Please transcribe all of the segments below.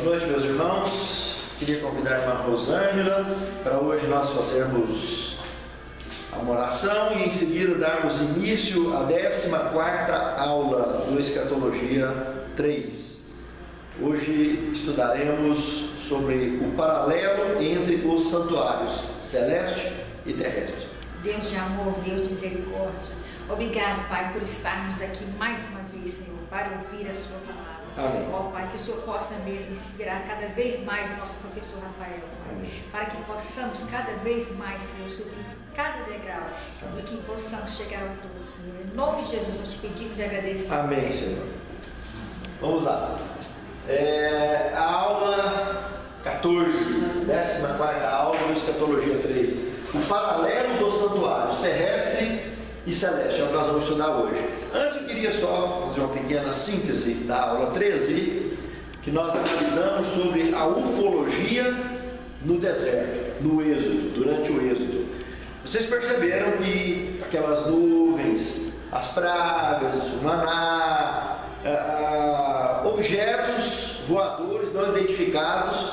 Boa noite, meus irmãos. Queria convidar a irmã Rosângela para hoje nós fazermos uma oração e em seguida darmos início à 14ª aula do Escatologia 3. Hoje estudaremos sobre o paralelo entre os santuários celeste e terrestre. Deus de amor, Deus de misericórdia, obrigado, Pai, por estarmos aqui mais uma vez, Senhor, para ouvir a Sua palavra. Amém. Ó Pai, que o Senhor possa mesmo inspirar cada vez mais o nosso professor Rafael, Pai. Amém. Para que possamos cada vez mais, Senhor, subir cada degrau. Amém. E que possamos chegar ao todo, Senhor. Em nome de Jesus, nós te pedimos e agradecemos. Amém, Senhor. Vamos lá. A aula 14, 14ª aula do Escatologia 3. O paralelo dos santuários terrestre e celeste, é o que nós vamos estudar hoje. Antes eu queria só fazer uma pequena síntese da aula 13, que nós analisamos sobre a ufologia no deserto, no êxodo, durante o êxodo. Vocês perceberam que aquelas nuvens, as pragas, o maná, objetos voadores não identificados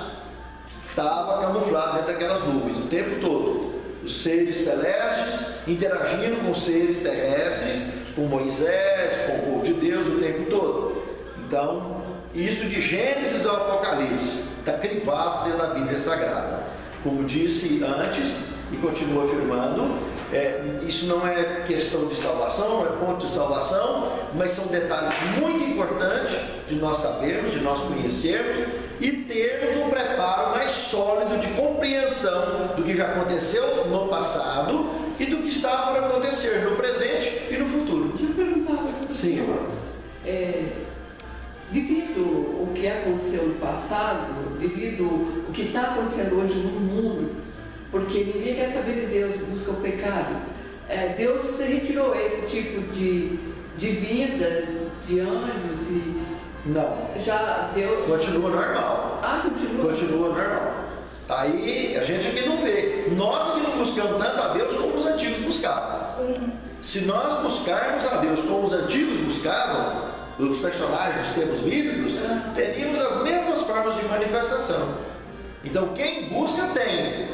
estavam camuflados dentro daquelas nuvens o tempo todo. Os seres celestes interagindo com os seres terrestres, com Moisés, com o povo de Deus o tempo todo. Então, isso de Gênesis ao Apocalipse está crivado dentro da Bíblia Sagrada. Como disse antes e continuo afirmando, isso não é questão de salvação, não é ponto de salvação, mas são detalhes muito importantes de nós sabermos, de nós conhecermos e termos um preparo mais sólido de compreensão do que já aconteceu no passado e do que está por acontecer no presente e no futuro. Deixa eu perguntar. Sim, irmã. Devido o que aconteceu no passado, devido o que está acontecendo hoje no mundo, porque ninguém quer saber de Deus, busca o pecado, Deus se retirou esse tipo de vinda de anjos e... Não. Já deu... Continua normal. Continua? Continua normal. Aí a gente aqui não vê. Nós que não buscamos tanto a Deus como os antigos buscavam. Se nós buscarmos a Deus como os antigos buscavam, os personagens dos tempos bíblicos, teríamos as mesmas formas de manifestação. Então quem busca tem,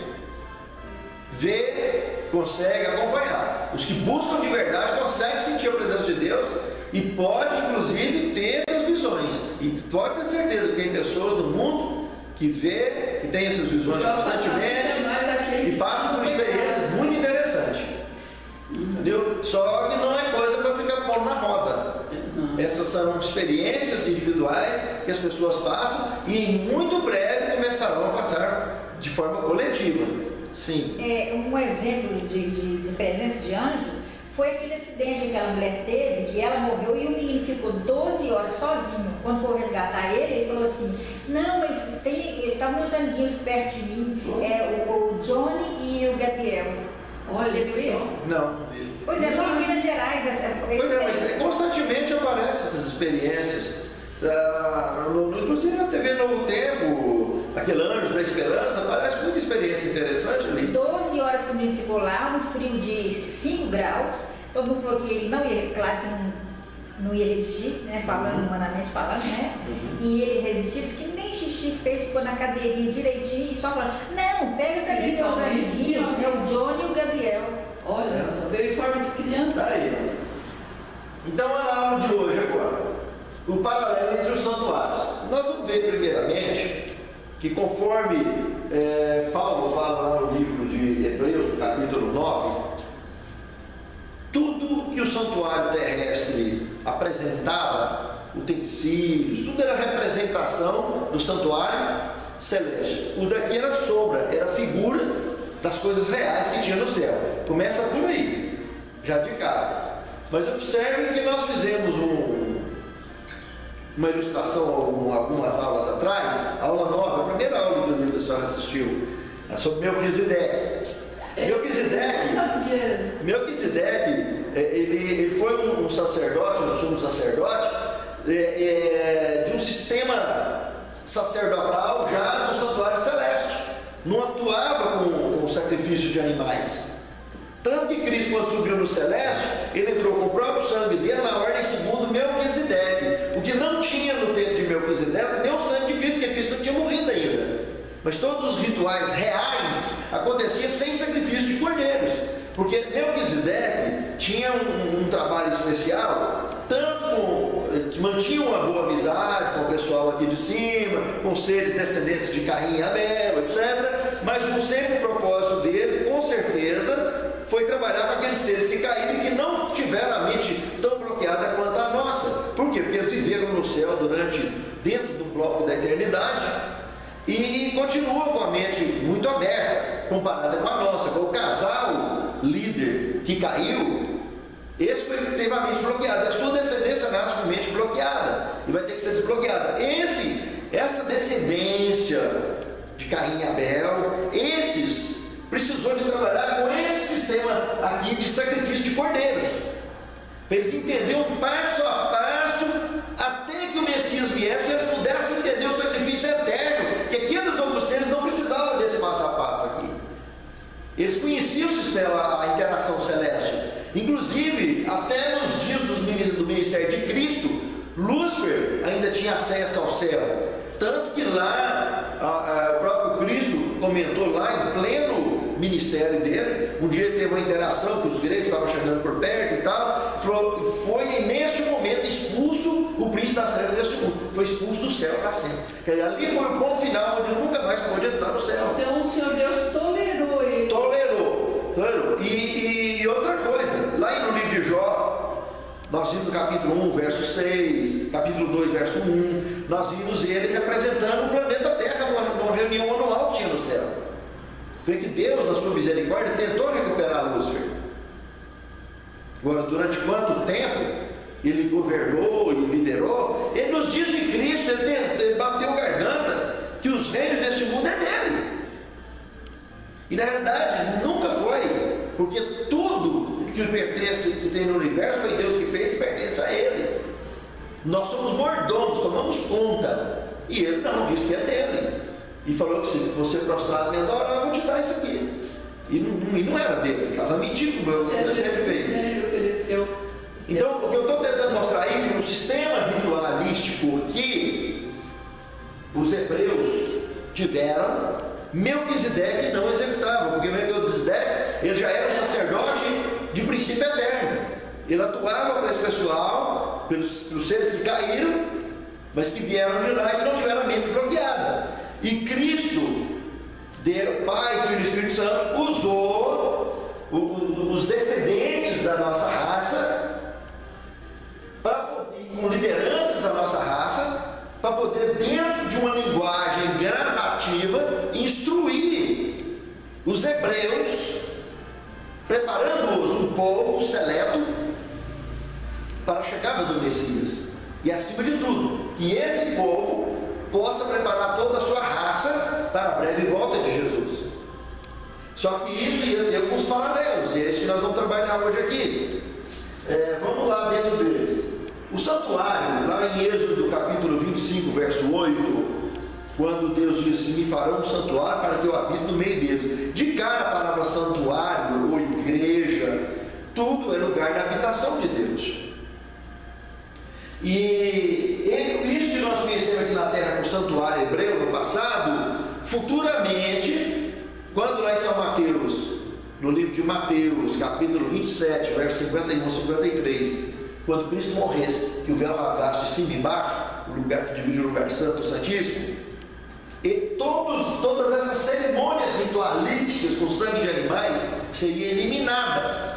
vê, consegue acompanhar. Os que buscam de verdade conseguem sentir a presença de Deus e pode inclusive ter essas visões. E pode ter certeza que tem pessoas no mundo que vê, que tem essas visões constantemente e passam por experiências muito interessantes. Entendeu? Só que não é coisa para ficar pondo na roda. Essas são experiências individuais que as pessoas passam e em muito breve começarão a passar de forma coletiva. Sim. Um exemplo de presença de anjo foi aquele acidente que aquela mulher teve, que ela morreu e o menino ficou 12 horas sozinho. Quando for resgatar ele falou assim: não, mas estavam meus amiguinhos perto de mim, o Johnny e o Gabriel. Olha isso. Não vi. Pois é, foi em Minas Gerais. Mas constantemente aparecem essas experiências. Inclusive na TV Novo Tempo, aquele Anjo da Esperança, aparece muita experiência interessante ali. 12 horas que o menino ficou lá, no frio de 5 graus. Todo mundo falou que ele não ia, claro que não ia resistir, né? Humanamente falando, né? E ele resistiu, disse que nem xixi fez, ficou na cadeirinha direitinho e só falando: não, pega também meus amiguinhos, o Johnny e o Gabriel. Olha só, veio em forma de criança. Aí. Então, a aula de hoje agora. O paralelo entre os santuários. Nós vamos ver primeiramente que conforme Paulo fala lá no livro de Hebreus, no capítulo 9, tudo que o santuário terrestre apresentava, utensílios, tudo era representação do santuário celeste. O daqui era sombra, era figura das coisas reais que tinha no céu. Começa por aí, já de cara. Mas observem que nós fizemos uma ilustração algumas aulas atrás, a aula 9, a primeira aula, inclusive, que a senhora assistiu, sobre Melquisedeque. Melquisedeque, ele foi um sacerdote, um sumo sacerdote, de um sistema sacerdotal já no santuário celeste. Não atuava com sacrifício de animais. Tanto que Cristo, quando subiu no celeste, ele entrou com o próprio sangue dele na ordem segundo Melquisedeque. O que que não tinha no tempo de Melquisedeque nem o sangue de Cristo, porque Cristo não tinha morrido ainda. Mas todos os rituais reais aconteciam sem sacrifício de cordeiros, porque Melquisedeque tinha um trabalho especial, tanto que mantinha uma boa amizade com o pessoal aqui de cima, com seres descendentes de Caim e Abel, etc. Mas sempre o propósito dele, com certeza, foi trabalhar com aqueles seres que caíram e que não tiveram a mente tão bloqueada quanto a nossa. Por quê? Porque eles viveram no céu dentro do bloco da eternidade e continuam com a mente muito aberta, comparada com a nossa. Com o casal líder que caiu, esse teve a mente bloqueada. A sua descendência nasce com mente bloqueada e vai ter que ser desbloqueada. Essa descendência de Caim e Abel, precisou de trabalhar com esse sistema aqui de sacrifício de cordeiros, para eles entenderem um passo a passo, até que o Messias viesse, eles pudessem entender o sacrifício eterno, que aqueles outros seres não precisavam desse passo a passo aqui. Eles conheciam o sistema, a interação celeste. Inclusive, até nos dias do ministério de Cristo, Lúcifer ainda tinha acesso ao céu. Tanto que lá, o próprio Cristo comentou lá, em pleno ministério dele, um dia teve uma interação que os gregos estavam chegando por perto e tal, falou, foi neste momento expulso o príncipe das trevas deste mundo, foi expulso do céu para sempre. Quer dizer, ali foi o ponto final, onde ele nunca mais pôde entrar no céu. Então o Senhor Deus tolerou ele. Tolerou. E outra coisa, lá no livro de Jó, nós vimos no capítulo 1, verso 6, capítulo 2, verso 1, nós vimos ele representando o planeta Terra numa reunião anual que tinha no céu. Vê que Deus, na sua misericórdia, tentou recuperar Lúcifer. Agora, durante quanto tempo ele governou e liderou? Ele, nos dias de Cristo, ele bateu garganta que os reinos deste mundo é dele. E na realidade nunca foi, porque tudo que pertence, que tem no universo, foi Deus que fez e pertence a ele. Nós somos mordomos, tomamos conta, e ele não, diz que é dele. E falou que se você prostrar me adorar, eu vou te dar isso aqui. E não era dele, ele estava mentindo, como eu sempre fez. Ele ofereceu. Então, o que eu estou tentando mostrar aí é um sistema ritualístico que os hebreus tiveram, Melquisedeque não executava, porque Melquisedeque ele já era um sacerdote de princípio eterno. Ele atuava para esse pessoal, pelos seres que caíram, mas que vieram de lá e não tiveram a mente bloqueada. E Cristo, Pai, Filho e Espírito Santo, usou os descendentes da nossa raça, com lideranças da nossa raça, para poder, dentro de uma linguagem gradativa, instruir os hebreus, preparando-os um povo seleto para a chegada do Messias. E acima de tudo, que esse povo possa preparar toda a sua raça para a breve volta de Jesus. Só que isso ia ter alguns paralelos, e é isso que nós vamos trabalhar hoje aqui. Vamos lá dentro deles. O santuário, lá em Êxodo capítulo 25, verso 8, quando Deus disse, me farão um santuário para que eu habite no meio deles. De cara a palavra santuário ou igreja, tudo é lugar da habitação de Deus. E isso que nós conhecemos aqui na terra como santuário hebreu no passado, futuramente, quando lá em São Mateus, no livro de Mateus, capítulo 27, verso 51 a 53, quando Cristo morresse, que o véu rasgasse de cima e embaixo, o lugar que divide o lugar santo e o santíssimo, e todas essas cerimônias ritualísticas com sangue de animais seriam eliminadas.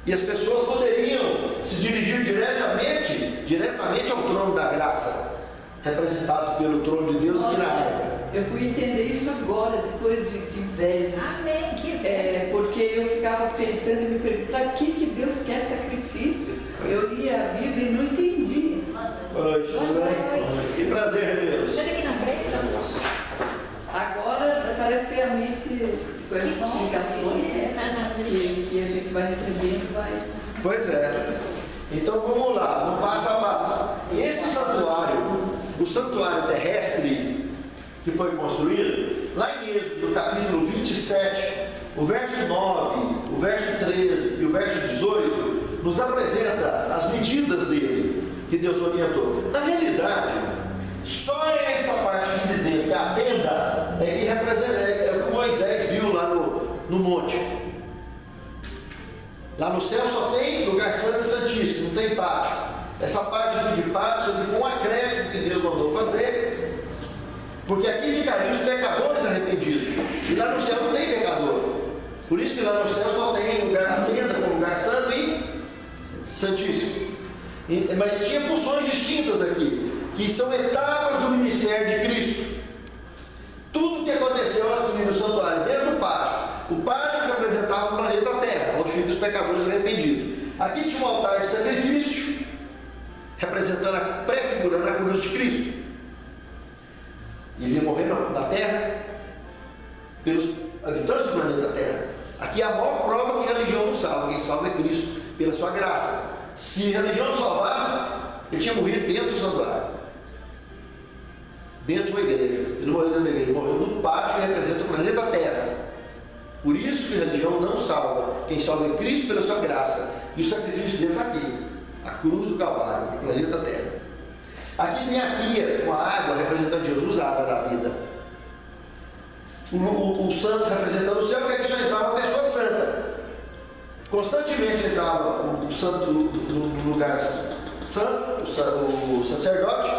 E as pessoas poderiam se dirigir diretamente ao trono da graça, representado pelo trono de Deus aqui na arca. Eu fui entender isso agora, depois de velho. Amém, que velho. Porque eu ficava pensando e me perguntando, para que Deus quer sacrifício? Eu lia a Bíblia e não entendi. Que prazer, Deus. Chega aqui na frente, Agora parece que a mente, com as explicações que a gente vai recebendo, vai. Pois é. Então vamos lá, no passo a passo. Esse santuário, o santuário terrestre que foi construído, lá em Êxodo, capítulo 27, o verso 9, o verso 13 e o verso 18, nos apresenta as medidas dele. que Deus orientou. Na realidade, só essa parte aqui de dentro, que é a tenda, é que representa, é o que Moisés viu lá no monte. Lá no céu só tem lugar santo e santíssimo, não tem pátio. Essa parte aqui de pátio foi um acréscimo que Deus mandou fazer, porque aqui ficariam os pecadores arrependidos. E lá no céu não tem pecador. Por isso que lá no céu só tem lugar na tenda, com lugar santo e santíssimo. Mas tinha funções distintas aqui, que são etapas do ministério de Cristo. Tudo que aconteceu aqui no santuário, desde o pátio representava o planeta Terra, onde ficam os pecadores arrependidos. Aqui tinha um altar de sacrifício, representando, prefigurando a cruz de Cristo. Ele ia morrer na Terra, pelos habitantes do planeta Terra. Aqui é a maior prova que a religião não salva. Quem salva é Cristo, pela sua graça. Se a religião não salvasse, ele tinha morrido dentro do santuário, dentro de uma igreja. Ele não morreu dentro da igreja, ele morreu no pátio que representa o planeta Terra. Por isso que a religião não salva. Quem salva é Cristo pela sua graça. E o sacrifício dele está aqui, a cruz do Calvário, o planeta Terra. Aqui tem a pia com a água representando Jesus, a água da vida. O santo representando o céu, porque aqui só entrava uma pessoa santa. Constantemente entrava o santo do lugar santo, o sacerdote,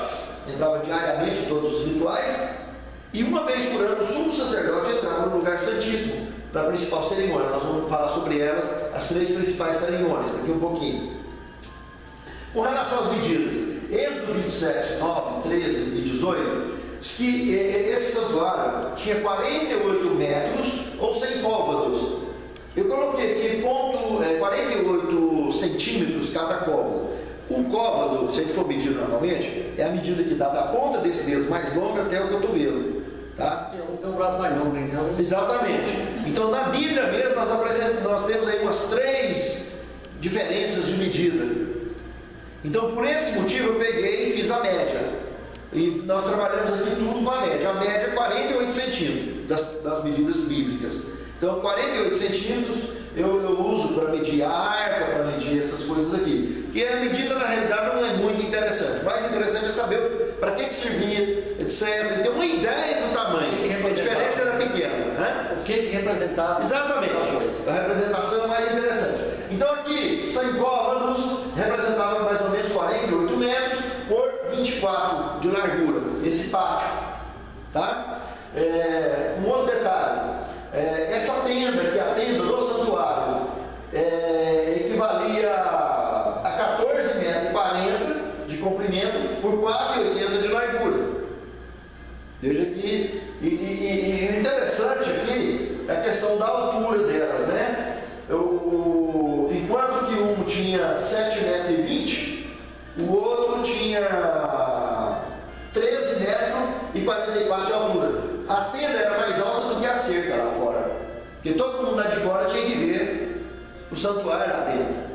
entrava diariamente em todos os rituais, e uma vez por ano o sumo sacerdote entrava no lugar santíssimo, para a principal cerimônia. Nós vamos falar sobre elas, as 3 principais cerimônias, daqui um pouquinho. Com relação às medidas, Êxodo 27, 9, 13 e 18, diz que esse santuário tinha 48 metros ou 100 côvados. Eu coloquei aqui 48 centímetros cada côvado. Um côvado, se a gente for medir normalmente, é a medida que dá da ponta desse dedo mais longa até o cotovelo. Tá? Tem um braço mais longo, então. Exatamente. Então na Bíblia mesmo nós temos aí umas 3 diferenças de medida. Então por esse motivo eu peguei e fiz a média. E nós trabalhamos aqui tudo com a média. A média é 48 centímetros das medidas bíblicas. Então 48 centímetros eu uso para medir a arca, para medir essas coisas aqui. Porque a medida na realidade não é muito interessante. O mais interessante é saber para que servia, etc. Ter uma ideia do tamanho. A diferença era pequena. Né? O que representava? Exatamente. A representação é mais interessante. Então aqui, 100 côvados representava mais ou menos 48 metros por 24 de largura. Esse pátio. Tá? Um outro detalhe. Essa tenda, que é a tenda do santuário, equivalia a 14,40 metros de comprimento por 4,80 de largura. Veja que, e interessante aqui é a questão da altura delas, né? Enquanto que um tinha 7,20 metros, o outro tinha 13,44 metros de altura. A tenda era mais alta do que a cerca lá fora, porque todo mundo lá de fora tinha que ver o santuário lá dentro.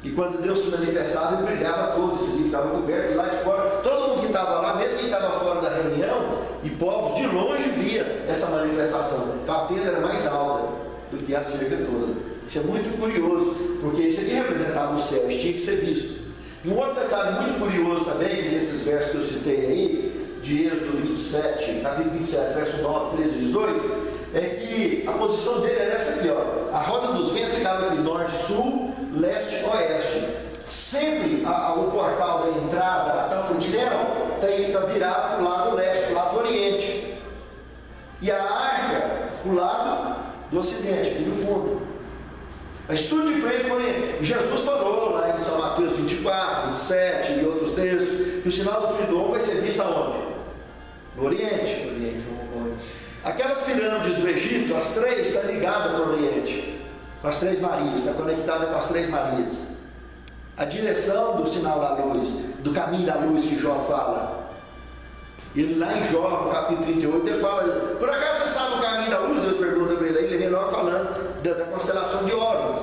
E quando Deus se manifestava, ele brilhava todo, esse livro ficava coberto, e lá de fora, todo mundo que estava lá, mesmo quem estava fora da reunião, e povos de longe via essa manifestação. Então a tenda era mais alta do que a cerca toda. Isso é muito curioso, porque isso aqui representava o céu, isso tinha que ser visto. E um outro detalhe muito curioso também, desses versos que eu citei aí, de Êxodo 27, capítulo 27, verso 9, 13 e 18, é que a posição dele era essa aqui, ó. A rosa dos ventos ficava aqui, norte, sul, leste, oeste. Sempre o portal da entrada para o céu está virado para o lado leste, para o lado oriente. E a arca para o lado do ocidente, aqui no fundo. Mas tudo de frente para o oriente. Jesus falou lá em São Mateus 24, 27 e outros textos, que o sinal do Filho do Homem vai ser visto aonde? No Oriente. Aquelas pirâmides do Egito, as 3 estão ligadas para o Oriente, com as 3 Marias, está conectada com as 3 Marias. A direção do sinal da luz, do caminho da luz que Jó fala. Ele lá em Jó, no capítulo 38, ele fala: por acaso você sabe o caminho da luz? Deus pergunta para ele vem logo falando da constelação de Órion.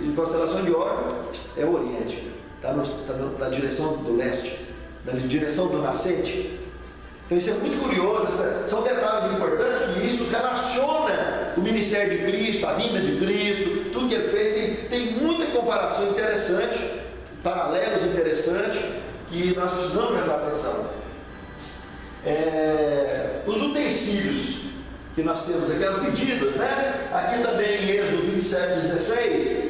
A constelação de Órion é o Oriente, está na direção do leste, na direção do nascente. Então isso é muito curioso, são detalhes importantes, e isso relaciona o ministério de Cristo, a vinda de Cristo, tudo que ele fez, tem muita comparação interessante paralelos interessantes que nós precisamos prestar atenção. Os utensílios que nós temos aqui, as medidas, né? Aqui também em Êxodo 27:16,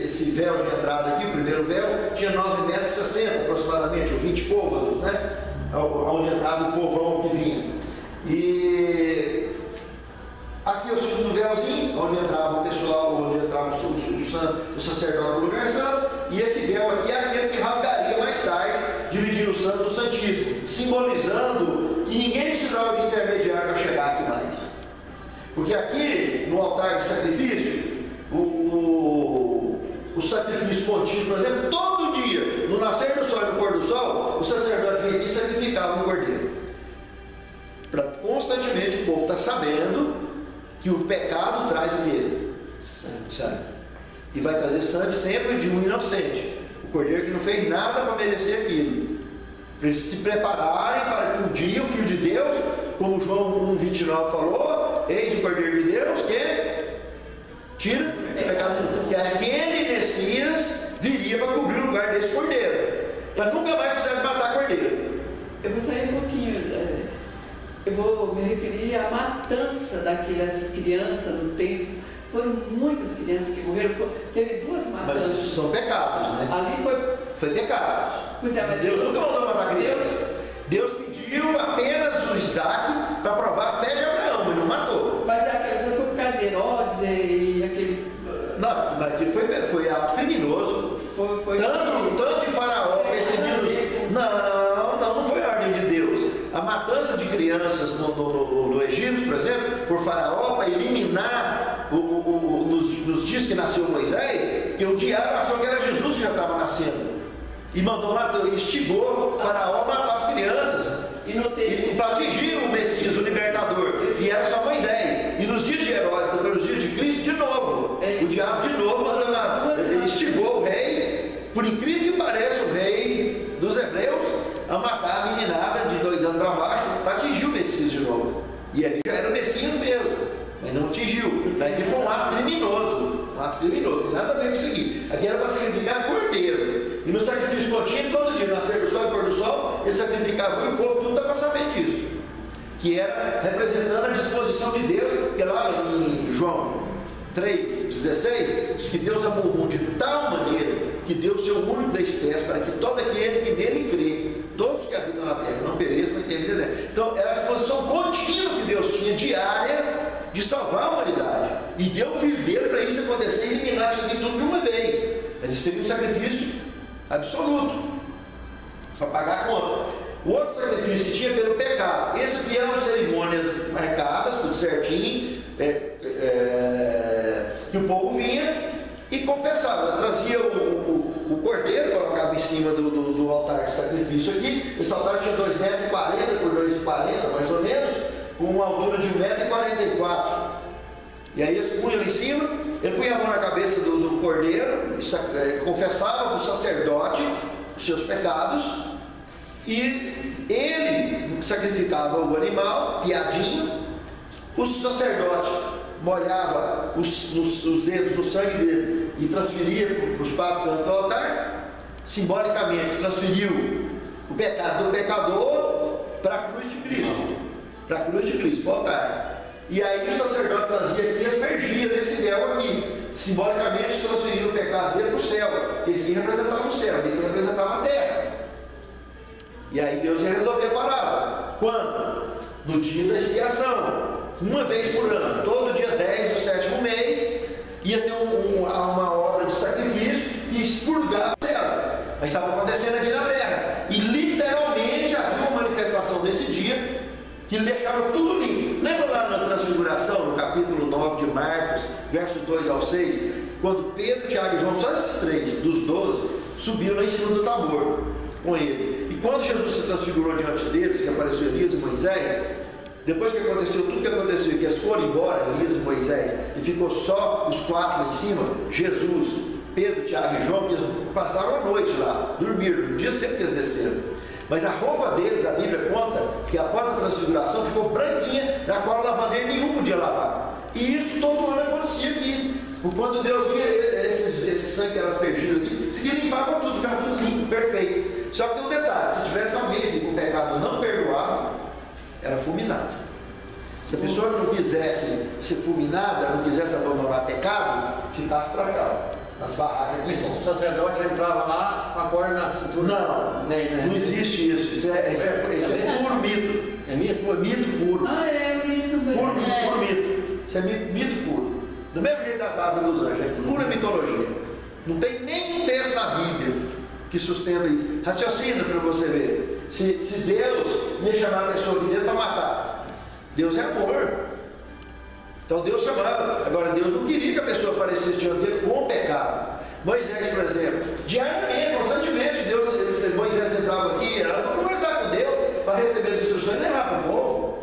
esse véu de entrada aqui, o primeiro véu, tinha 9,60 metros aproximadamente, ou 20 côvados, né? Onde entrava o povão que vinha. E aqui é o segundo véuzinho, onde entrava o pessoal, onde entrava o sacerdote do lugar santo, e esse véu aqui é aquele que rasgaria mais tarde, dividindo o santo do santíssimo, simbolizando que ninguém precisava de intermediário para chegar aqui mais. Porque aqui, no altar de sacrifício, o sacrifício contínuo, por exemplo, todo dia, no nascer do sol e no pôr do sol, o sacerdote vinha aqui e sacrificava um cordeiro. Para constantemente o povo estar sabendo que o pecado traz o quê? Sangue. E vai trazer sangue sempre de um inocente. O cordeiro que não fez nada para merecer aquilo. Para eles se prepararem para que um dia o Filho de Deus, como João 1,29 falou, eis o Cordeiro de Deus que tira o pecado. Que aquele Messias viria para cobrir o lugar desse cordeiro. Para nunca mais precisar matar cordeiro. Eu vou sair um pouquinho. Eu vou me referir à matança daquelas crianças no templo. Foram muitas crianças que morreram. Teve duas matanças. Mas são pecados, né? Ali foi pecados. Pois é, mas Deus nunca mandou matar criança. Deus pediu apenas o Isaac para provar a fé de Abraão, mas não matou. Mas a criança foi por causa de Herodes e aquele... Não, mas aquilo foi ato criminoso. Foi tanto de Faraó perseguindo. Não foi ordem de Deus. A matança de crianças no Egito, por exemplo, por Faraó, para eliminar nos dias que nasceu Moisés, que o diabo achou que era Jesus que já estava nascendo. E mandou matar, instigou Faraó a matar as crianças. E para atingir o Messias, o libertador. E era só Moisés. E nos dias de Herodes, nos dias de Cristo, de novo. O diabo de novo manda matar. Ele instigou o rei, por incrível que pareça, o rei dos hebreus, a matar a meninada de 2 anos para baixo, para atingir o Messias de novo. E ele já era o Messias mesmo, mas não atingiu. Aqui foi um ato criminoso. Não tem nada a ver com isso aqui. Aqui era para sacrificar cordeiro. E no sacrifício contínuo, todo dia, nascer do sol e pôr do sol, ele sacrificava, e o povo tudo estava sabendo disso. Que era representando a disposição de Deus, porque lá em João 3,16, diz que Deus amou o mundo de tal maneira que deu o seu único da espécie para que todo aquele que nele crê, todos que habitam na terra, não pereçam, mas tenham vida eterna. Então, era a disposição contínua que Deus tinha, diária, de salvar a humanidade. E deu o Filho dele para isso acontecer e eliminar isso aqui tudo de uma vez. Mas isso seria um sacrifício absoluto, para pagar a conta. O outro sacrifício que tinha pelo pecado, esse aqui eram cerimônias marcadas, tudo certinho, que o povo vinha e confessava, trazia o cordeiro, colocava em cima do altar de sacrifício aqui. Esse altar tinha 2,40 metros por 2,40 mais ou menos, com uma altura de 1,44 metros. E aí ele punha ali em cima, ele punha a mão na cabeça do cordeiro, confessava para o sacerdote os seus pecados, e ele sacrificava o animal, piadinho. O sacerdote molhava os dedos no sangue dele e transferia para os 4 cantos do altar, simbolicamente transferiu o pecado do pecador para a cruz de Cristo, para o altar. E aí o sacerdote trazia aqui e aspergia nesse véu aqui, simbolicamente transferindo o pecado dele para o céu, porque esse aqui representava o céu, ele representava a terra. E aí Deus ia resolver a parada. Quando? No dia da expiação, uma vez por ano, todo dia 10 do 7º mês, ia ter uma obra de sacrifício que expurgava o céu. Mas estava acontecendo aqui na terra. E literalmente havia uma manifestação desse dia que ele deixava tudo limpo. Lembra lá na Transfiguração, no capítulo 9 de Marcos, verso 2 ao 6, quando Pedro, Tiago e João, só esses 3 dos 12, subiram lá em cima do Tabor com ele. E quando Jesus se transfigurou diante deles, que apareceu Elias e Moisés, depois que aconteceu tudo que aconteceu, que eles foram embora, Elias e Moisés, e ficou só os 4 lá em cima, Jesus, Pedro, Tiago e João, que eles passaram a noite lá, dormiram, no dia sempre que eles desceram. Mas a roupa deles, a Bíblia conta, que após a transfiguração ficou branquinha, na qual lavadeiro nenhum podia lavar. E isso todo ano acontecia aqui. Quando Deus via esses esse sangue que era aspergido aqui, isso aqui limpava tudo, ficava tudo limpo, perfeito. Só que tem um detalhe, se tivesse alguém aqui com pecado não perdoado, era fulminado. Se a pessoa não quisesse ser fulminada, não quisesse abandonar pecado, ficasse trancado nas barracas aqui. O sacerdote entrava lá com a corda na cintura. Não existe isso. Isso é puro mito. É mito? Mito puro. É mito mesmo. Puro mito. Isso é mito puro. Do mesmo jeito das asas dos anjos, é pura mitologia. Não tem nenhum texto na Bíblia que sustenta isso. Raciocina para você ver. Se Deus ia chamar a pessoa aqui dentro para matar, Deus é amor. Então Deus chamava. Agora Deus não queria que a pessoa aparecesse diante dele com pecado. Moisés, por exemplo, diariamente, constantemente, Moisés entrava aqui, era para conversar com Deus, para receber as instruções e levar para o povo.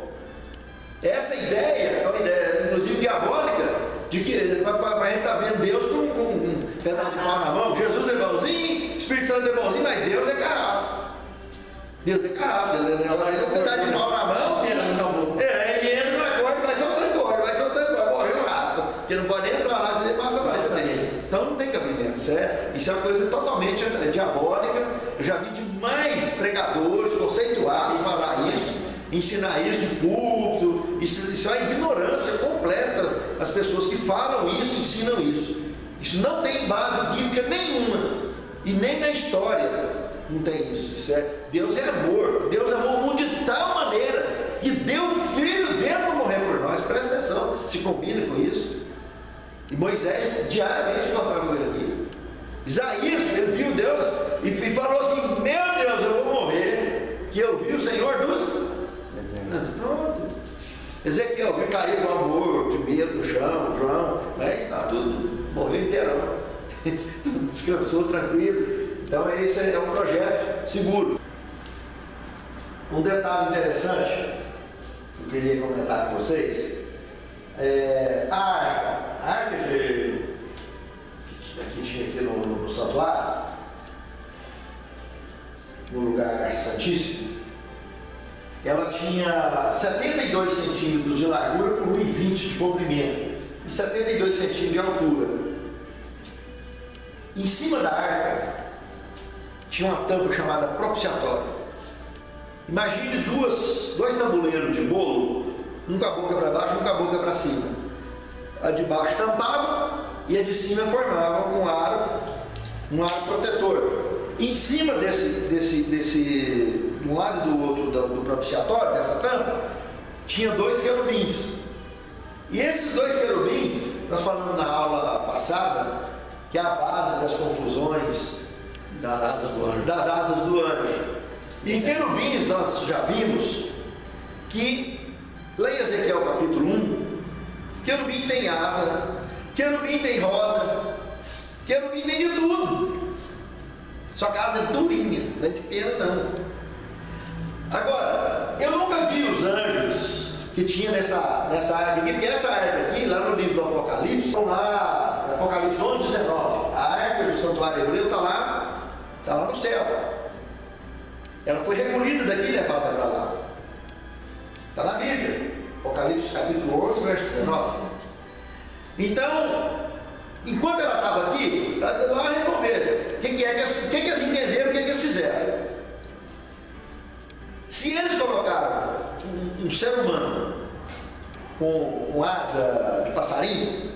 Essa ideia é uma ideia, inclusive diabólica, de que a gente está vendo Deus com um pedaço de pau na mão. Jesus é bonzinho, Espírito Santo é bonzinho, mas Deus é carrasco. Deus é carrasco, ele é um pedaço de pau na mão. Ele entra na corda, vai soltando corda, morreu, rasta. Porque não pode nem entrar lá e mata nós também. Então não tem cabimento, certo? Isso é uma coisa totalmente diabólica. Eu já vi demais pregadores conceituados falar isso, ensinar isso de púlpito. Isso é uma ignorância completa. As pessoas que falam isso, ensinam isso. Isso não tem base bíblica nenhuma. E nem na história não tem isso. Deus é amor. Deus amou o mundo de tal maneira que deu o filho dele para morrer por nós. Presta atenção, se combina com isso. E Moisés diariamente encontrava com ele aqui. Isaías, ele viu Deus e falou assim: meu Deus, eu vou morrer, que eu vi o Senhor dos... Pronto. Ezequiel viu cair com amor, de medo no chão, João, mas está tudo, morreu inteirão. Descansou tranquilo. Então esse é um projeto seguro. Um detalhe interessante que eu queria comentar com vocês é a arca que tinha aqui no santuário, no lugar santíssimo. Ela tinha 72 centímetros de largura por 1,20 de comprimento e 72 centímetros de altura. Em cima da arca tinha uma tampa chamada propiciatória. Imagine dois tabuleiros de bolo, um com a boca para baixo, um com a boca para cima. A de baixo tampava e a de cima formava um aro protetor. Em cima de um lado e do outro do propiciatório, dessa tampa, tinha 2 querubins. E esses 2 querubins, nós falamos na aula passada, que é a base das confusões das asas do anjo. E querubins nós já vimos que, leia Ezequiel capítulo 1, querubim tem asa, querubim tem roda, querubim tem de tudo. Só que a asa é durinha, não é de pena não. Agora, eu nunca vi os anjos que tinha nessa arca aqui, porque essa arca aqui, lá no livro do Apocalipse, estão lá, Apocalipse 11, 19, a arca do santuário hebreu está lá no céu. Ela foi recolhida daqui e levada para lá. Está na Bíblia, Apocalipse capítulo 11, verso 19. Então, enquanto ela estava aqui, lá a gente vai ver o que eles entenderam, o que eles fizeram. Se eles colocaram um ser humano com asa de passarinho,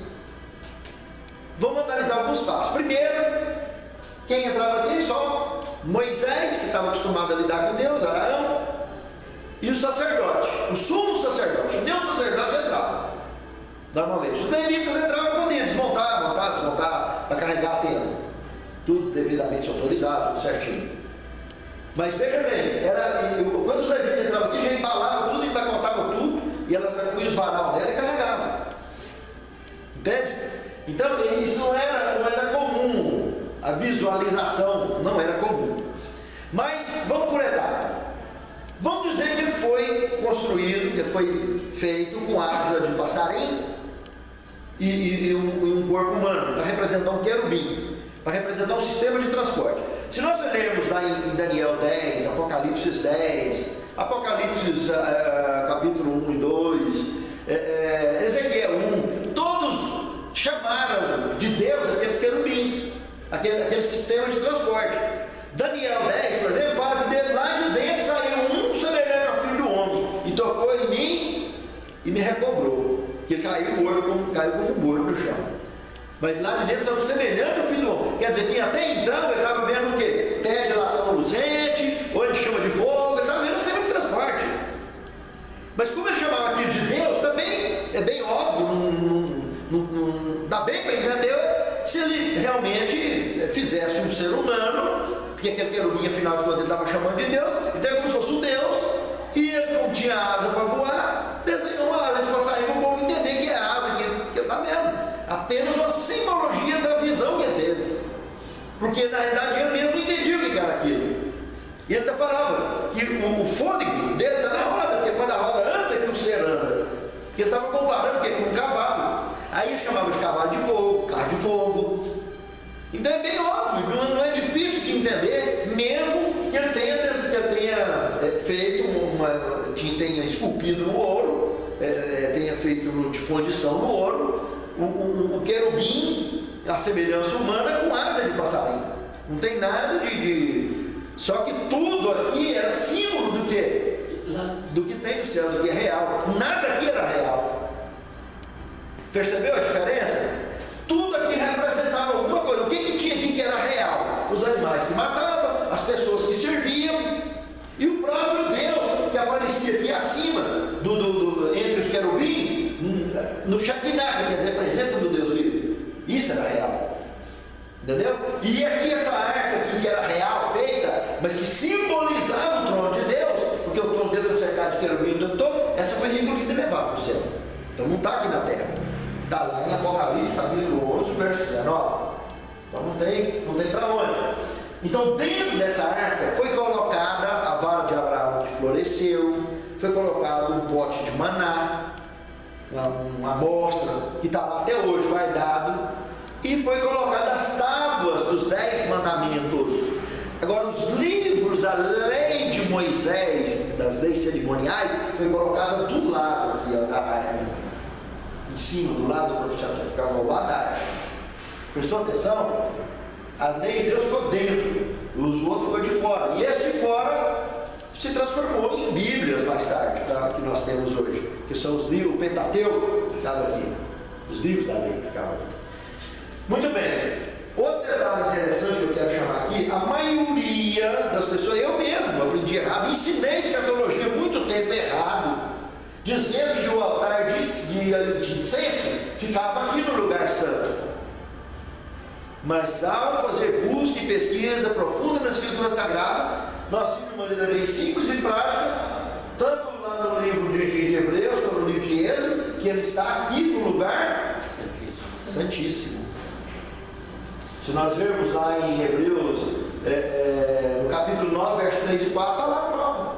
vamos analisar alguns passos. Primeiro, quem entrava aqui? Só Moisés, que estava acostumado a lidar com Deus, Arão, e o sacerdote, o sumo sacerdote. Nem o sacerdote entrava. Normalmente, os levitas entravam com eles, desmontavam, para carregar a tenda. Tudo devidamente autorizado, tudo certinho. Mas veja bem, quando os levitas entravam aqui, já embalavam tudo, empacotavam tudo, e elas punham os varal dela e carregavam. Entende? Então, isso não era comum. A visualização não era comum. Mas, vamos por etapa. Vamos dizer que ele foi construído, que foi feito com asa de passarinho e um corpo humano, para representar um querubim, para representar um sistema de transporte. Se nós lermos lá em Daniel 10, Apocalipse 10, Apocalipse capítulo 1 e 2, Ezequiel 1, todos chamaram de Deus Deus aqueles querubins, aquele sistema de transporte. Daniel 10, por exemplo, fala que lá de dentro saiu um semelhante ao Filho do Homem e tocou em mim e me recobrou, que caiu como morto no chão. Mas lá de dentro saiu um semelhante ao Filho do Homem. Quer dizer que até então ele estava vendo o quê? Pé de latão luzente, olho de chama de fogo, ele estava vendo o sistema de transporte. Mas como ele chamava aquilo de Deus, também é bem óbvio, não dá bem para entender se ele realmente fizesse um ser humano, porque aquele querubim, afinal de contas, ele estava chamando de Deus, então é como se fosse um Deus, e ele, como tinha asa para voar, desenhou uma asa de passarinho para o povo entender que é a asa que ele está vendo. Apenas uma simbologia da visão que ele teve. Porque na realidade ele mesmo não entendia o que era aquilo. E ele até falava que o fôlego dele está na roda, porque quando a roda anda, é que o ser anda. Porque ele estava comparando com um cavalo. Aí ele chamava de cavalo de fogo, carro de fogo. Então é bem óbvio, não é difícil de entender, mesmo que ele tenha feito tenha esculpido no ouro, tenha feito de fundição no ouro, o querubim, a semelhança humana com asa de passarinho. Não tem nada de... Só que tudo aqui era símbolo do quê? Do que tem no céu, do que é real. Nada aqui era real. Percebeu a diferença? Tudo aqui representava alguma coisa. O que tinha aqui que era real? Os animais que matavam, as pessoas que serviam, e o próprio Deus que aparecia aqui acima, entre os querubins, no Shekinah, quer dizer, a presença do Deus vivo. Isso era real. Entendeu? E aqui essa arca aqui que era real, feita, mas que simbolizava o trono de Deus, porque o trono dele está cercado de querubim o tempo todo, essa foi recolhida e levada para o céu. Então não está aqui na terra. Está lá em Apocalipse, capítulo 11, verso 19. Então não tem para onde. Então dentro dessa arca foi colocada a vara de Abraão que floresceu, foi colocado um pote de maná, uma amostra que está lá até hoje guardado, e foi colocado as tábuas dos 10 mandamentos. Agora os livros da lei de Moisés, das leis cerimoniais, foi colocado do lado aqui, da arca, em cima, do lado do propiciatório, ficava ao lado da arca. Prestou atenção? A lei de Deus ficou dentro, os outros ficou de fora, e esse de fora se transformou em Bíblias mais tarde, tá? Que nós temos hoje, que são os livros, o Pentateuco que estava aqui, os livros da lei que ficavam aqui. Muito bem, outro detalhe interessante que eu quero chamar aqui, a maioria das pessoas, eu mesmo aprendi errado, ensinei escatologia há muito tempo errado, dizendo que o altar de incenso ficava aqui no lugar santo. Mas ao fazer busca e pesquisa profunda nas escrituras sagradas, nós vimos de maneira bem simples e prática, tanto lá no livro de Hebreus, como no livro de Êxodo, que ele está aqui no lugar santíssimo. Se nós vermos lá em Hebreus, no capítulo 9, verso 3 e 4, está lá a prova.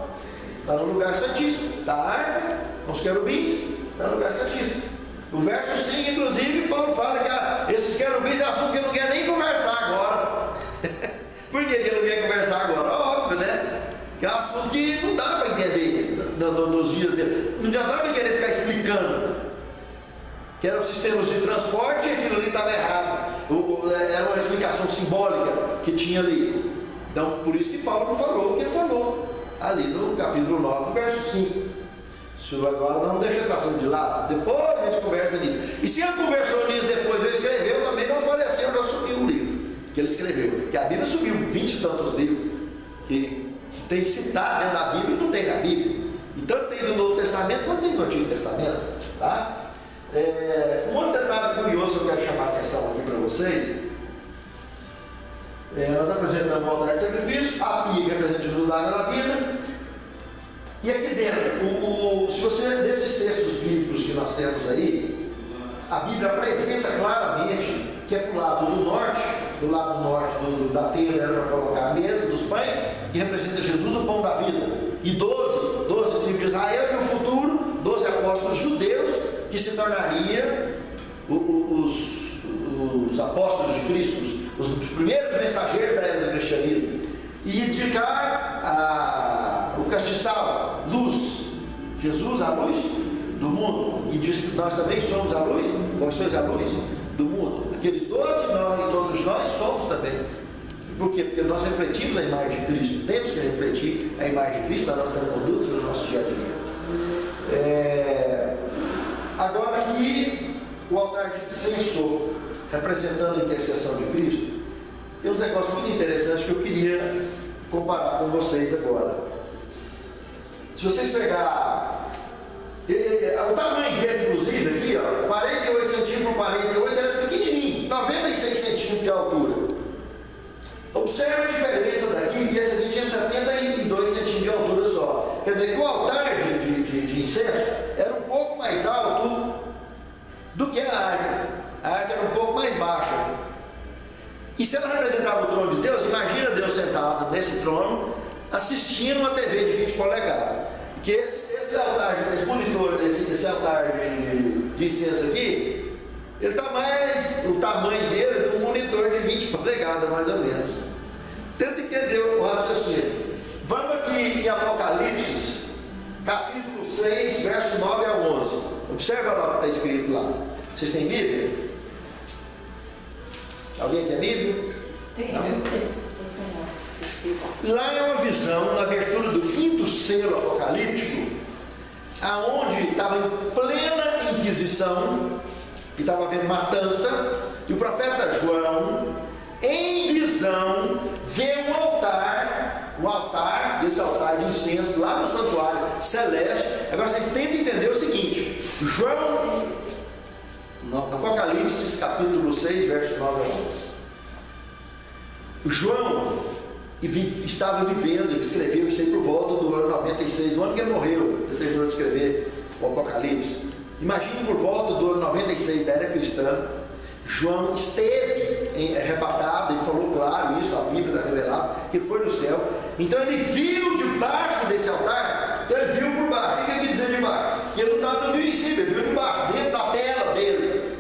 Está no lugar santíssimo. Está a arca, com os querubins, está no lugar santíssimo. O verso 5, inclusive, Paulo fala que esses querubins é assunto que ele não quer nem conversar agora. Por que ele não quer conversar agora? Óbvio, né? Que é um assunto que não dá para entender nos dias dele. Não adiantava querer ficar explicando. Que eram sistemas de transporte e aquilo ali estava errado. Era uma explicação simbólica que tinha ali. Então, por isso que Paulo não falou o que ele falou ali no capítulo 9, verso 5. Agora não deixa esse assunto de lado. Depois a gente conversa nisso. E se ele conversou nisso depois ele escreveu, também não apareceu para subir um livro que ele escreveu. Porque a Bíblia subiu 20 e tantos livros que tem citado dentro da Bíblia e não tem na Bíblia. E tanto tem no Novo Testamento quanto tem no Antigo Testamento. Tá? Um outro detalhe curioso que eu quero chamar a atenção aqui para vocês. Nós apresentamos o altar de sacrifício, a pia que representa Jesus da água da vida. E aqui dentro, se você, desses textos bíblicos que nós temos aí, a Bíblia apresenta claramente que é para o lado norte da tenda era para colocar a mesa dos pães, que representa Jesus, o pão da vida. E 12 tribos de Israel, e no futuro, 12 apóstolos judeus, que se tornaria os apóstolos de Cristo, os primeiros mensageiros da era do cristianismo. E indicar o castiçal, luz, Jesus, a luz do mundo, e diz que nós também somos a luz, vós sois a luz do mundo. Aqueles 12 Por quê? Porque nós refletimos a imagem de Cristo. Temos que refletir a imagem de Cristo na nossa conduta, no nosso dia a dia. Agora aqui, o altar de incenso, representando a intercessão de Cristo, tem uns negócios muito interessantes que eu queria comparar com vocês agora. Se vocês pegar o tamanho dele, inclusive, aqui, ó, 48 centímetros por 48, era pequenininho, 96 centímetros de altura. Observe a diferença daqui, que esse aqui tinha 72 centímetros de altura só. Quer dizer que o altar de incenso era um pouco mais alto do que a arca. A arca era um pouco mais baixa. E se ela representava o trono de Deus, imagina Deus sentado nesse trono, assistindo uma TV de 20 polegadas. Que esse altar, esse monitor, esse altar de incenso aqui, ele está mais, o tamanho dele é de um monitor de 20 polegadas, mais ou menos. Tenta entender o raciocínio. Vamos aqui em Apocalipse, capítulo 6, verso 9 a 11. Observa lá o que está escrito lá. Vocês têm Bíblia? Alguém tem Bíblia? Tem. Lá é uma visão, na abertura do 5º selo apocalíptico, aonde estava em plena inquisição, e estava havendo matança, e o profeta João, em visão, vê um altar, esse altar de incenso, lá no santuário celeste. Agora vocês tentem entender o seguinte: João, Apocalipse, capítulo 6, verso 9 a 11. João estava vivendo, ele escreveu isso aí por volta do ano 96, do ano que ele morreu, ele terminou de escrever o Apocalipse. Imagine por volta do ano 96 da era cristã, João esteve arrebatado, ele falou claro isso, a Bíblia está revelada, que ele foi no céu. Então ele viu debaixo desse altar, então ele viu por baixo. O que ele quer dizer de baixo? Que ele não viu em cima, ele viu debaixo, dentro da tela dele.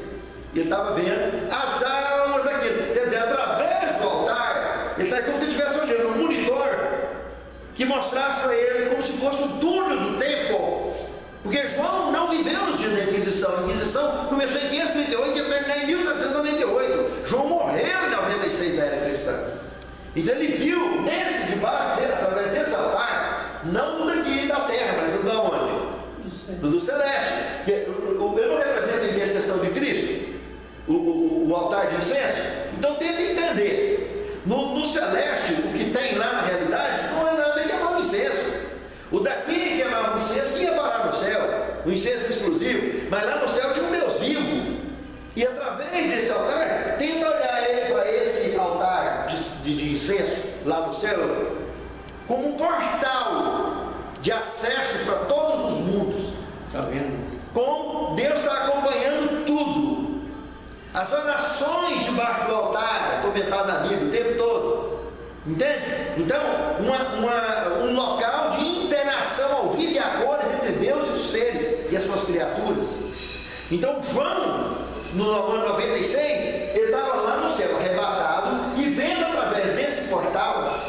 Ele estava vendo as almas daquilo. Quer dizer, através do altar, ele está como se estivesse olhando um monitor que mostrasse para ele como se fosse o túnel do tempo. Porque João não viveu nos dias da Inquisição. A Inquisição começou em 538 e terminou em 1798. João morreu em 96 da era cristã. Então ele viu nesse debaixo dele, através desse altar, não do daqui da terra, mas do da onde? Do celeste. Ele não representa a intercessão de Cristo, o altar de incenso. Então tenta entender. No celeste, o que tem lá na realidade não é nada que é o incenso. O daqui queimava o incenso que ia parar no céu, o incenso exclusivo, mas lá no céu tinha um Deus vivo. E através desse altar, tenta olhar para esse altar de incenso lá no céu como um portal de acesso para todos os mundos. Está vendo? Como Deus está acompanhando tudo. As orações debaixo do altar, comentado na Bíblia o tempo todo. Entende? Então, um local de interação ao vivo e a cores entre Deus e os seres e as suas criaturas. Então, João, no ano 96, ele estava lá no céu, arrebatado, e vendo através desse portal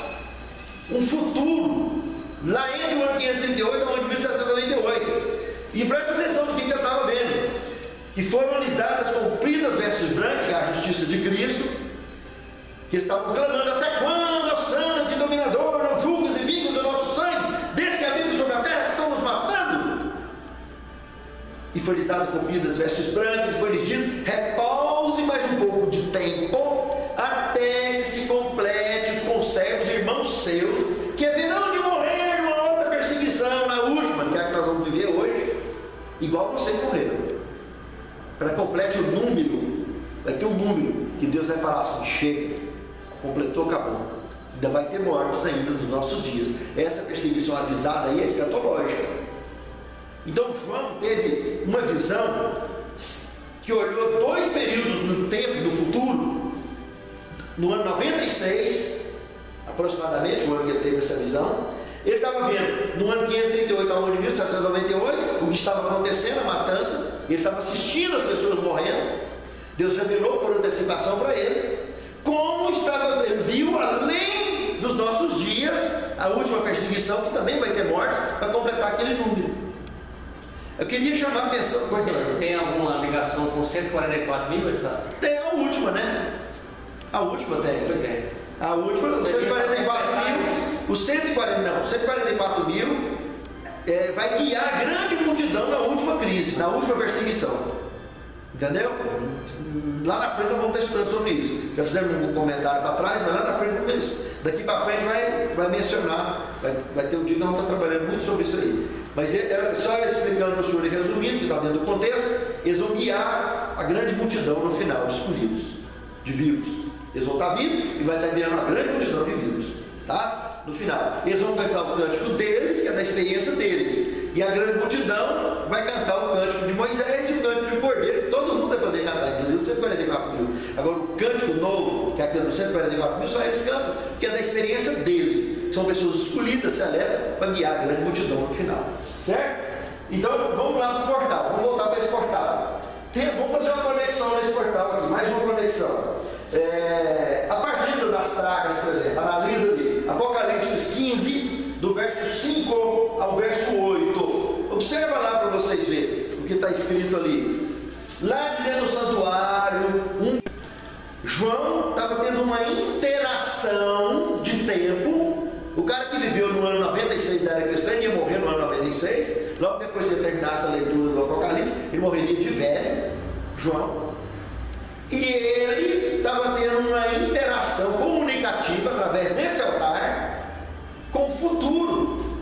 um futuro, lá entre o ano 538 e o ano 1798. E presta atenção no que ele estava vendo: que foram lhes dadas compridas vestes brancas, que é a justiça de Cristo, que estavam clamando: até quando, ó santo e dominador, não julgas e vingas o nosso sangue, desse que habita sobre a terra, que estão nos matando? E foi-lhes dado compridas vestes brancas, e foi-lhes dito: repouse mais um pouco de tempo, até que se complete os conservos irmãos seus, que haverão de morrer numa outra perseguição, na última, que é a que nós vamos viver hoje, igual vocês morreram. Para complete o número, vai ter um número que Deus vai falar assim: chega, completou, acabou. Ainda vai ter mortos ainda nos nossos dias. Essa perseguição avisada aí é escatológica. Então João teve uma visão que olhou dois períodos no tempo, no futuro. No ano 96, aproximadamente, o ano que ele teve essa visão, ele estava vendo no ano 538 ao ano de 1798 o que estava acontecendo, a matança. Ele estava assistindo as pessoas morrendo. Deus revelou por antecipação para ele como estava, ele viu além dos nossos dias a última perseguição, que também vai ter mortes, para completar aquele número. Eu queria chamar a atenção. Tem alguma ligação com 144 mil? Essa? Tem a última, né? A última tem. Pois é. A última, os 144 mil, os 144 mil vai guiar a grande multidão na última crise, na última perseguição. Entendeu? Lá na frente nós vamos estar estudando sobre isso. Já fizemos um comentário para trás, mas lá na frente vamos ver. Daqui para frente vai mencionar, vai ter um dia que nós vamos estar trabalhando muito sobre isso aí. Mas só explicando para o senhor e resumindo, que está dentro do contexto, eles vão guiar a grande multidão no final, de escolhidos, de vivos. Eles vão estar vivos e vai estar guiando uma grande multidão de vivos. Tá? No final. Eles vão cantar o cântico deles, que é da experiência deles. E a grande multidão vai cantar o cântico de Moisés e o cântico de Cordeiro. Todo mundo vai poder cantar, inclusive os 144 mil. Agora o cântico novo, que é aquele dos 144 mil, só eles cantam, porque é da experiência deles. São pessoas escolhidas, seletas, para guiar a grande multidão no final. Certo? Então vamos lá para o portal, vamos voltar para esse portal. Vamos fazer uma conexão nesse portal aqui, mais uma conexão. A partir das pragas, por exemplo, analisa ali, Apocalipse 15, do verso 5 ao verso 8. Observa lá para vocês verem o que está escrito ali. Lá de dentro do santuário, João estava tendo uma interação de tempo. O cara que viveu no ano 96 da era cristã, ele ia morrer no ano 96. Logo depois que ele terminasse a leitura do Apocalipse, ele morreria de velho, João. E ele estava tendo uma interação comunicativa através desse altar com o futuro.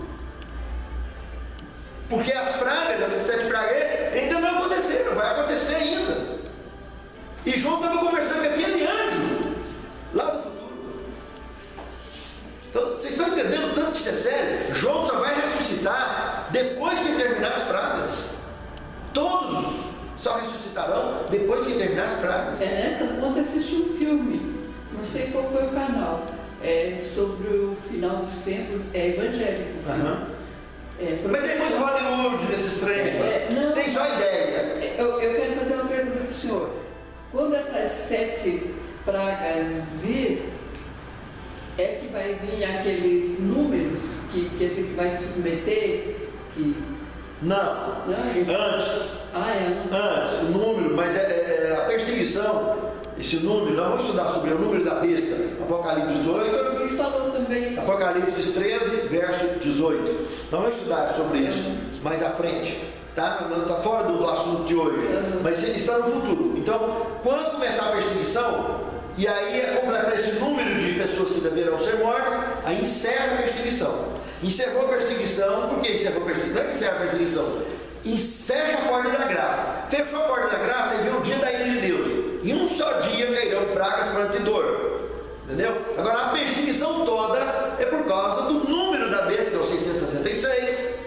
Porque as pragas, essas 7 pragas, ainda não aconteceram, vai acontecer ainda. E João estava conversando com aquele anjo lá do futuro. Então, vocês estão entendendo tanto que isso é sério? João só vai ressuscitar depois que terminar as pragas. Todos só ressuscitarão depois que terminar as pragas. Nessa ponta assisti um filme, não sei qual foi o canal, sobre o final dos tempos, evangélico. Mas tem muito Hollywood nesses treinos, tem só ideia. Eu quero fazer uma pergunta para o senhor. Quando essas 7 pragas vir, é que vai vir aqueles números que a gente vai submeter? Não. Antes. Antes, o número, mas a perseguição, esse número, nós vamos estudar sobre o número da besta, Apocalipse 18. O Luiz falou também. Apocalipse 13, verso 18. Nós vamos estudar sobre isso mais à frente, tá? Não está fora do assunto de hoje, mas está no futuro. Então, quando começar a perseguição, e aí completar esse número de pessoas que deverão ser mortas, aí encerra a perseguição. Encerrou a perseguição, por que encerrou a perseguição? Não é que encerra a perseguição. Fecha a porta da graça. Fechou a porta da graça e vem o dia da ira de Deus. Em um só dia cairão pragas, pranto e dor. Entendeu? Agora a perseguição toda é por causa do número da besta, que é o 666.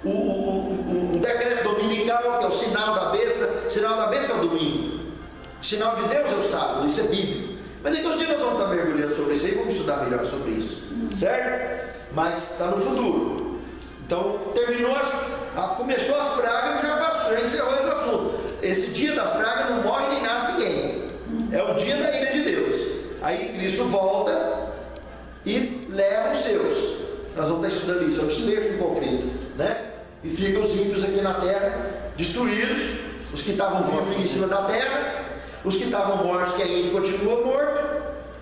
O decreto dominical, que é o sinal da besta. O sinal da besta é o domingo. O sinal de Deus é o sábado, isso é bíblico. Mas daqui a uns dias nós vamos estar mergulhando sobre isso aí, vamos estudar melhor sobre isso. Certo? Mas está no futuro. Então, começou as pragas, já passou, já encerrou esse assunto. Esse dia das pragas não morre nem nasce ninguém. É o dia da ira de Deus. Aí Cristo volta e leva os seus. Nós vamos estar estudando isso, é o desfecho do conflito, né? E ficam os ímpios aqui na terra, destruídos. Os que estavam vivos ficam em cima da terra. Os que estavam mortos, que ainda continuam mortos.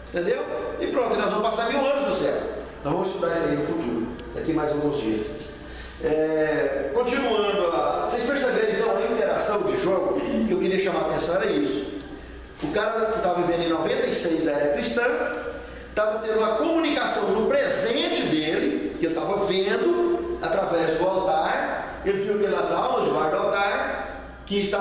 Entendeu? E pronto, nós vamos passar 1000 anos no céu. Nós vamos estudar isso aí no futuro, daqui mais alguns dias. Continuando, vocês perceberam então a interação de João, que eu queria chamar a atenção, era isso. O cara que estava vivendo em 96 da era cristã, estava tendo uma comunicação no presente dele, que ele estava vendo através do altar. Ele viu aquelas almas debaixo do altar, que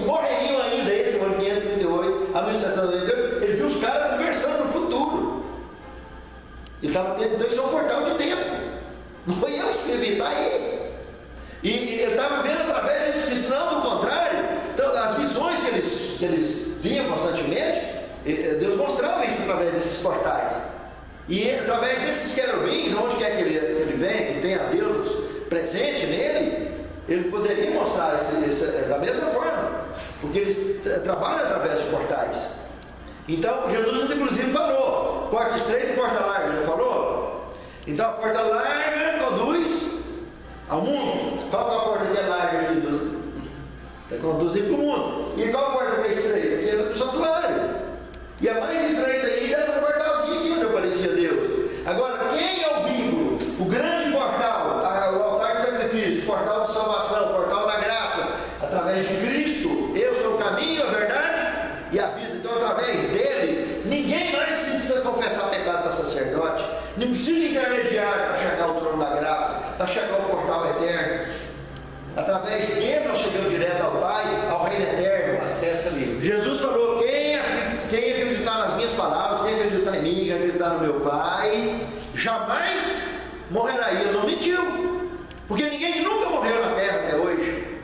morreriam ainda entre o ano 538 a 1798. Ele viu os caras conversando no futuro. Então isso é um portal de tempo. Não foi eu que escrevi, está aí. E ele estava vendo através disso, que senão, do contrário, então, as visões que eles vinham constantemente, Deus mostrava isso através desses portais. E através desses querubins, onde quer que ele venha, que tenha Deus presente nele, ele poderia mostrar da mesma forma, porque eles trabalham através de portais. Então, Jesus inclusive falou, porta estreita e porta larga, já falou? Então, a porta larga conduz ao mundo. Qual é a porta que é larga aqui? Conduz para o mundo. E qual a porta que é estreita? Que é para o santuário. E a mais estreita ainda é precisa de intermediário para chegar ao trono da graça, para chegar ao portal eterno. Através dele nós chegamos direto ao Pai, ao reino eterno. Acesso livre. Jesus falou: quem acreditar nas minhas palavras, quem acreditar em mim, quem acreditar no meu Pai, jamais morrerá. E ele não mentiu, porque ninguém nunca morreu na terra até hoje.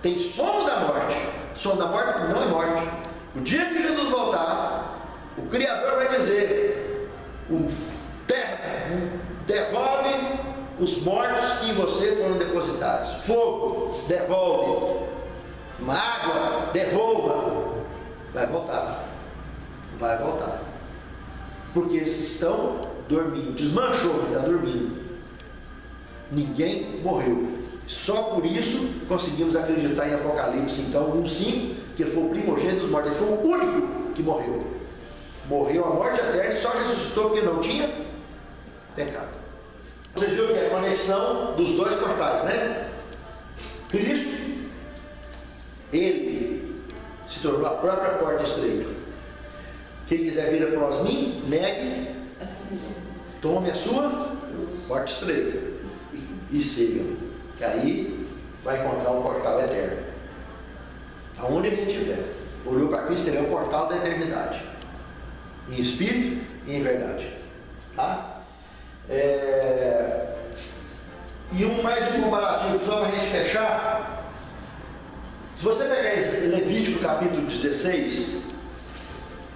Tem sono da morte. Sono da morte não é morte. O dia que Jesus voltar, o Criador vai dizer: devolve os mortos que em você foram depositados. Fogo, devolve. Água, devolva. Vai voltar. Vai voltar. Porque eles estão dormindo. Desmanchou, está dormindo. Ninguém morreu. Só por isso conseguimos acreditar em Apocalipse, então, 1:5, que ele foi o primogênito dos mortos. Ele foi o único que morreu. Morreu a morte eterna e só ressuscitou porque não tinha pecado. Você viu que é a conexão dos dois portais, né? Cristo, ele se tornou a própria porta estreita. Quem quiser vir após mim, negue, tome a sua porta estreita e siga. Que aí vai encontrar o portal eterno. Aonde a gente estiver, olhou para Cristo, ele é o portal da eternidade, em espírito e em verdade. Tá? E mais um comparativo, só para a gente fechar. Se você pegar Levítico capítulo 16,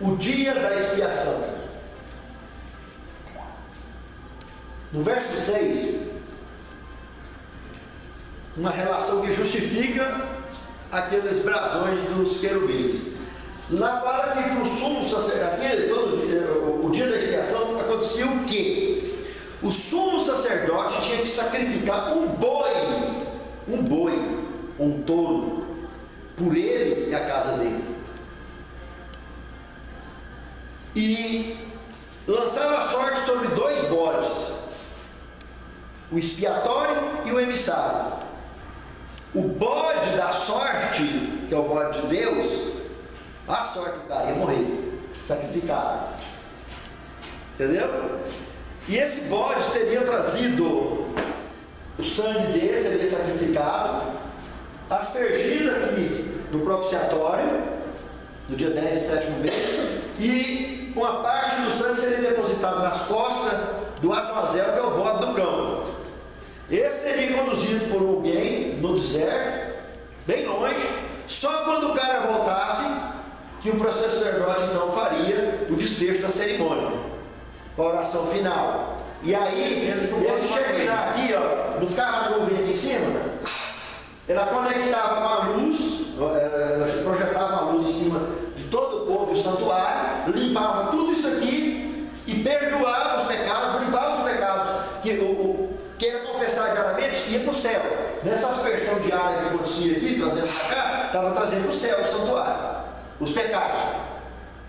o dia da expiação, no verso 6, uma relação que justifica aqueles brasões dos querubins. Lá fala que para o sumo sacerdote, o dia da expiação, acontecia o quê? O sumo sacerdote tinha que sacrificar um boi, um touro, por ele e a casa dele. E lançava a sorte sobre 2 bodes, o expiatório e o emissário. O bode da sorte, que é o bode de Deus, a sorte do cara ia morrer, sacrificado. Entendeu? E esse bode seria trazido, o sangue dele seria sacrificado, aspergido aqui no propiciatório, no dia 10 do 7º mês, e uma parte do sangue seria depositado nas costas do Azazel, que é o bode do cão. Esse seria conduzido por alguém no deserto, bem longe, só quando o cara voltasse, que o sacerdote então faria o desfecho da cerimônia, a oração final. E aí, esse chegar aqui, ó, não ficava a nuvem aqui em cima, ela conectava com a luz, ela projetava a luz em cima de todo o povo e o santuário, limpava tudo isso aqui e perdoava os pecados, limpava os pecados. Quem ia confessar diariamente ia para o céu. Nessa aspersão diária que acontecia aqui, trazendo para cá, estava trazendo para o céu, o santuário. Os pecados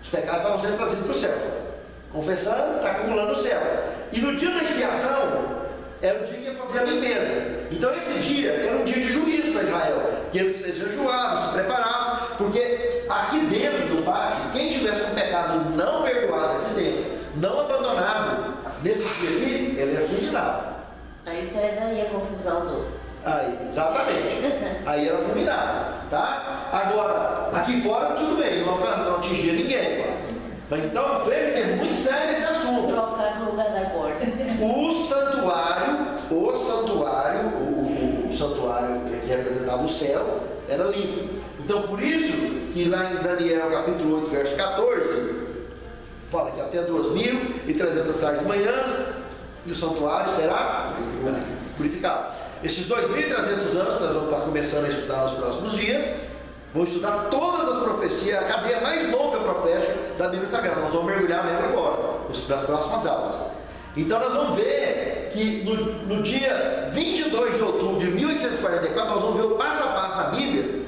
estavam sendo trazidos para o céu. Confessando, está acumulando o céu. E no dia da expiação, era o dia que ia fazer a limpeza. Então esse dia era um dia de juízo para Israel. Que eles jejuavam, se preparavam, porque aqui dentro do pátio, quem tivesse um pecado não perdoado aqui dentro, não abandonado, nesse dia aqui, ele era fulminado. Aí daí a confusão do... Aí, exatamente. Aí era fulminado, tá? Agora, aqui fora tudo bem, não atingia ninguém. Mas então, veja que é muito sério esse assunto. Trocar no lugar da corda. O santuário que representava o céu, era limpo. Então, por isso que lá em Daniel capítulo 8, verso 14, fala que até 2.300 tardes e manhãs, e o santuário será purificado. Esses 2.300 anos, nós vamos estar começando a estudar nos próximos dias, vamos estudar todas as profecias, a cadeia mais longa profética da Bíblia Sagrada. Nós vamos mergulhar nela agora, nas próximas aulas. Então nós vamos ver que no dia 22 de outubro de 1844, nós vamos ver o passo a passo na Bíblia,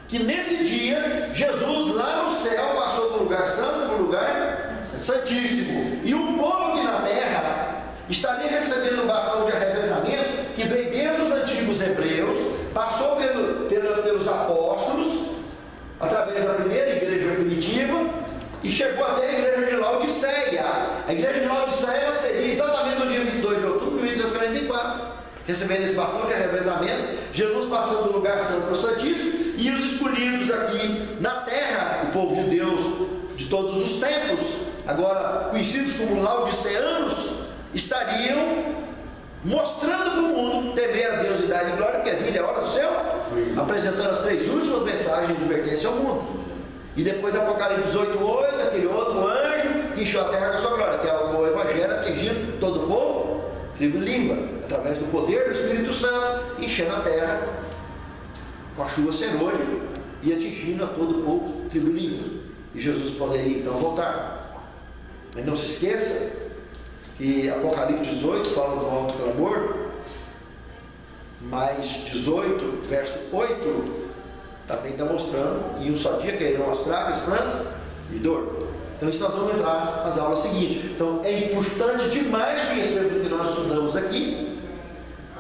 que nesse dia, Jesus lá no céu passou do lugar santo para o lugar santíssimo. E o povo aqui na terra estaria recebendo o bastão de revezamento que veio desde os antigos hebreus, passou pelos apóstolos, através da primeira igreja primitiva, e chegou até a igreja de Laodiceia. A igreja de Laodiceia seria exatamente no dia 22 de outubro de 1844, recebendo esse bastão de revezamento, Jesus passando do lugar santo para o Santíssimo, e os escolhidos aqui na terra, o povo de Deus de todos os tempos, agora conhecidos como laodiceanos, estariam mostrando para o mundo temer a Deus e dar-lhe glória, porque a vida é hora do céu, apresentando as 3 últimas mensagens de advertência ao mundo. E depois Apocalipse 18:8, aquele outro anjo que encheu a terra com a sua glória, que é o Evangelho atingindo todo o povo, tribo e língua, através do poder do Espírito Santo, enchendo a terra com a chuva serôdia e atingindo a todo o povo, tribo e língua. E Jesus poderia então voltar. Mas não se esqueça que Apocalipse 18 fala do alto clamor, mas 18, verso 8, também está mostrando que em um só dia cairão as pragas, pranto e dor. Então isso nós vamos entrar nas aulas seguintes. Então é importante demais conhecer o que nós estudamos aqui,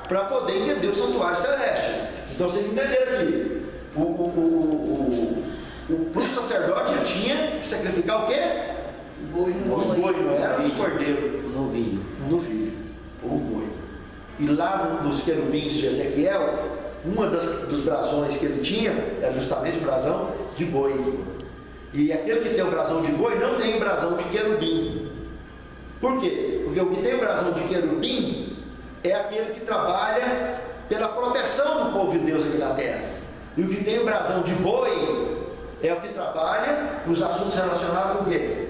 para poder entender o santuário celeste. Então vocês entenderam aqui, para o sacerdote ele tinha que sacrificar o quê? Boi, Não era um cordeiro, Um novilho. um novilho, ou um boi. E lá nos querubins de Ezequiel, uma dos brasões que ele tinha era justamente o brasão de boi. E aquele que tem o brasão de boi não tem o brasão de querubim. Por quê? Porque o que tem o brasão de querubim é aquele que trabalha pela proteção do povo de Deus aqui na terra. E o que tem o brasão de boi é o que trabalha nos assuntos relacionados com o quê?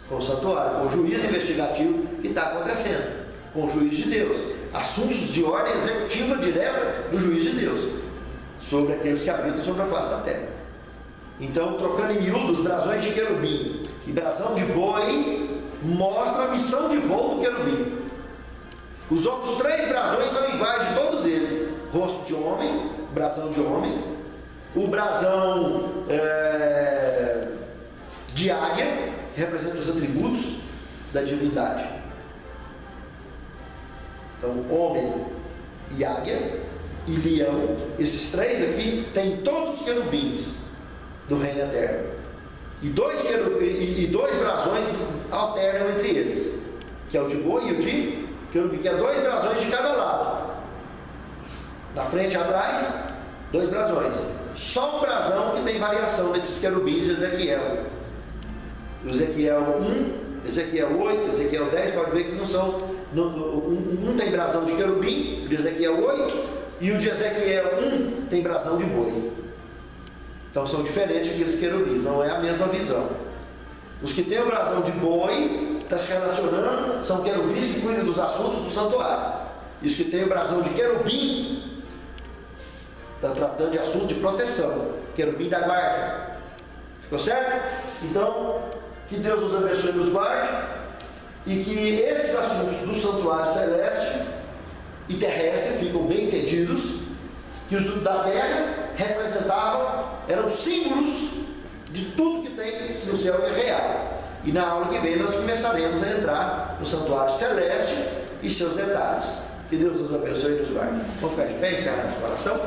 Com o santuário, com o juízo investigativo que está acontecendo, com o juiz de Deus. Assuntos de ordem executiva direta do juiz de Deus sobre aqueles que habitam sobre a face da terra. Então, trocando em miúdos, brasões de querubim e brasão de boi mostra a missão de voo do querubim. Os outros 3 brasões são iguais de todos eles: rosto de homem, brasão de homem, o brasão de águia, que representa os atributos da divindade. Então, homem e águia e leão, esses 3 aqui têm todos os querubins do reino eterno. E 2 brasões alternam entre eles, que é o de boi e o de querubim, que é 2 brasões de cada lado. Da frente e atrás, 2 brasões. Só um brasão que tem variação nesses querubins de Ezequiel. Ezequiel 1, Ezequiel 8, Ezequiel 10, pode ver que não são. Um tem brasão de querubim, o de Ezequiel 8, e o de Ezequiel 1 tem brasão de boi. Então são diferentes aqueles querubins, não é a mesma visão. Os que têm o brasão de boi, está se relacionando, são querubins que cuidam dos assuntos do santuário. E os que têm o brasão de querubim, está tratando de assunto de proteção, querubim da guarda. Ficou certo? Então, que Deus nos abençoe e nos guarde, e que esses assuntos do santuário celeste e terrestre ficam bem entendidos, que os da terra representavam, eram símbolos de tudo que tem no céu que é real. E na aula que vem nós começaremos a entrar no santuário celeste e seus detalhes. Que Deus nos abençoe e nos guarde. Vamos ficar de pé, encerrar nossa oração.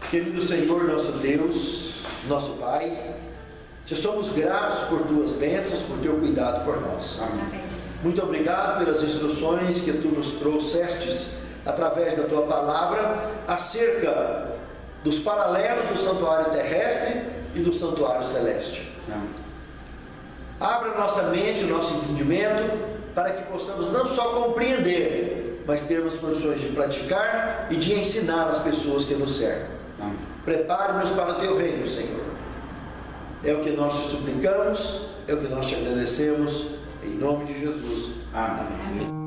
Querido Senhor, nosso Deus, nosso Pai, te somos gratos por tuas bênçãos, por teu cuidado por nós. Amém. Muito obrigado pelas instruções que tu nos trouxestes através da tua palavra acerca dos paralelos do santuário terrestre e do santuário celeste. Abra nossa mente, o nosso entendimento, para que possamos não só compreender, mas termos condições de praticar e de ensinar as pessoas que nos cercam. Prepare-nos para o teu reino, Senhor. É o que nós te suplicamos, é o que nós te agradecemos, em nome de Jesus. Amém.